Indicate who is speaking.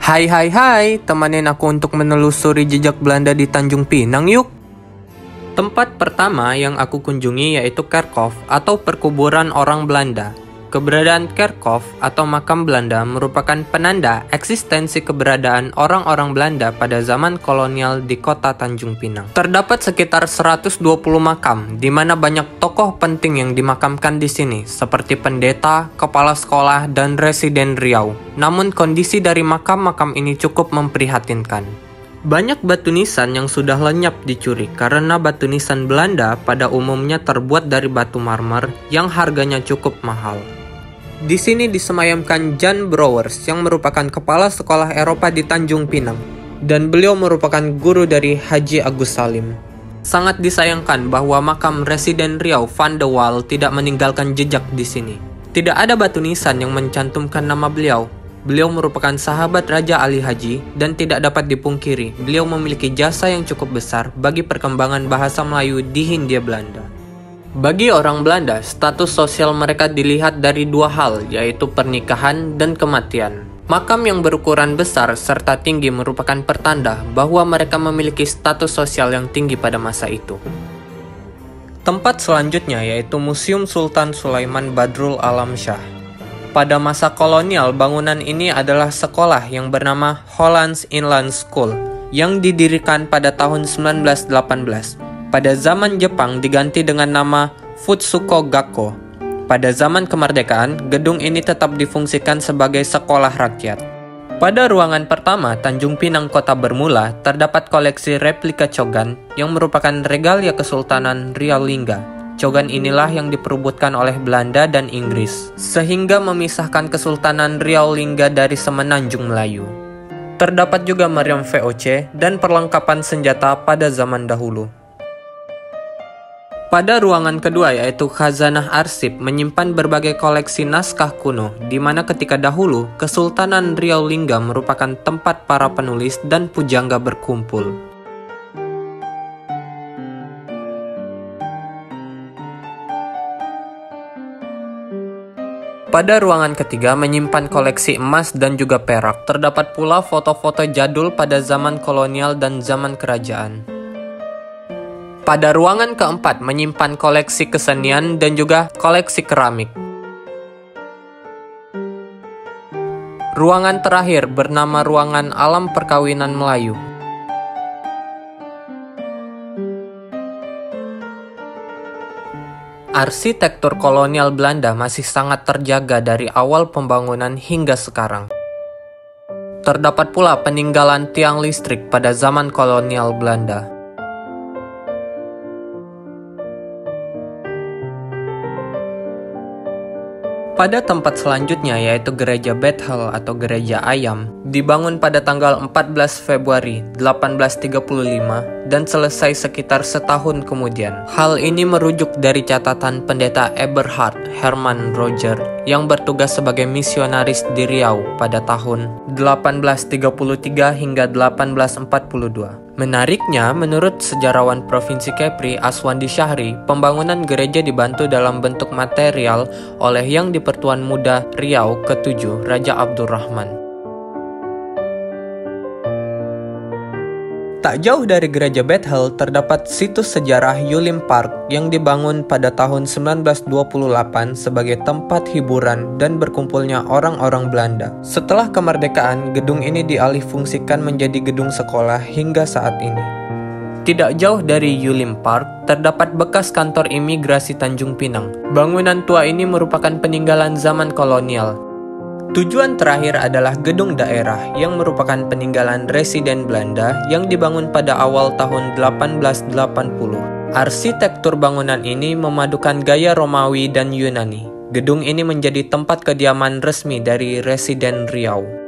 Speaker 1: Hai hai hai, temanin aku untuk menelusuri jejak Belanda di Tanjung Pinang yuk. Tempat pertama yang aku kunjungi yaitu Kerkhof atau perkuburan orang Belanda. Keberadaan Kerkhof atau makam Belanda merupakan penanda eksistensi keberadaan orang-orang Belanda pada zaman kolonial di kota Tanjung Pinang. Terdapat sekitar 120 makam, di mana banyak tokoh penting yang dimakamkan di sini, seperti pendeta, kepala sekolah, dan residen Riau. Namun kondisi dari makam-makam ini cukup memprihatinkan. Banyak batu nisan yang sudah lenyap dicuri karena batu nisan Belanda pada umumnya terbuat dari batu marmer yang harganya cukup mahal. Di sini disemayamkan Jan Brouwers yang merupakan kepala sekolah Eropa di Tanjung Pinang, dan beliau merupakan guru dari Haji Agus Salim. Sangat disayangkan bahwa makam residen Riau Van de Waal tidak meninggalkan jejak di sini. Tidak ada batu nisan yang mencantumkan nama beliau. Beliau merupakan sahabat Raja Ali Haji dan tidak dapat dipungkiri, beliau memiliki jasa yang cukup besar bagi perkembangan bahasa Melayu di Hindia Belanda. Bagi orang Belanda, status sosial mereka dilihat dari dua hal, yaitu pernikahan dan kematian. Makam yang berukuran besar serta tinggi merupakan pertanda bahwa mereka memiliki status sosial yang tinggi pada masa itu. Tempat selanjutnya yaitu Museum Sultan Sulaiman Badrul Alam Shah. Pada masa kolonial, bangunan ini adalah sekolah yang bernama Hollands Inland School yang didirikan pada tahun 1918. Pada zaman Jepang diganti dengan nama Futsuko Gakko. Pada zaman kemerdekaan, gedung ini tetap difungsikan sebagai sekolah rakyat. Pada ruangan pertama, Tanjung Pinang Kota Bermula, terdapat koleksi replika cogan yang merupakan regalia Kesultanan Riau Lingga. Cogan inilah yang diperebutkan oleh Belanda dan Inggris, sehingga memisahkan Kesultanan Riau Lingga dari Semenanjung Melayu. Terdapat juga meriam VOC dan perlengkapan senjata pada zaman dahulu. Pada ruangan kedua yaitu Khazanah Arsip menyimpan berbagai koleksi naskah kuno, di mana ketika dahulu Kesultanan Riau Lingga merupakan tempat para penulis dan pujangga berkumpul. Pada ruangan ketiga menyimpan koleksi emas dan juga perak. Terdapat pula foto-foto jadul pada zaman kolonial dan zaman kerajaan. Pada ruangan keempat menyimpan koleksi kesenian dan juga koleksi keramik. Ruangan terakhir bernama Ruangan Alam Perkawinan Melayu. Arsitektur kolonial Belanda masih sangat terjaga dari awal pembangunan hingga sekarang. Terdapat pula peninggalan tiang listrik pada zaman kolonial Belanda. Pada tempat selanjutnya yaitu Gereja Bethel atau Gereja Ayam, dibangun pada tanggal 14 Februari 1835 dan selesai sekitar setahun kemudian. Hal ini merujuk dari catatan pendeta Eberhard Hermann Roger yang bertugas sebagai misionaris di Riau pada tahun 1833 hingga 1842. Menariknya, menurut sejarawan Provinsi Kepri Aswandi Syahri, pembangunan gereja dibantu dalam bentuk material oleh Yang di-Pertuan Muda Riau ke-7, Raja Abdurrahman. Tak jauh dari Gereja Bethel terdapat situs sejarah Yulim Park yang dibangun pada tahun 1928 sebagai tempat hiburan dan berkumpulnya orang-orang Belanda. Setelah kemerdekaan, gedung ini dialihfungsikan menjadi gedung sekolah hingga saat ini. Tidak jauh dari Yulim Park, terdapat bekas kantor imigrasi Tanjung Pinang. Bangunan tua ini merupakan peninggalan zaman kolonial. Tujuan terakhir adalah gedung daerah yang merupakan peninggalan residen Belanda yang dibangun pada awal tahun 1880. Arsitektur bangunan ini memadukan gaya Romawi dan Yunani. Gedung ini menjadi tempat kediaman resmi dari residen Riau.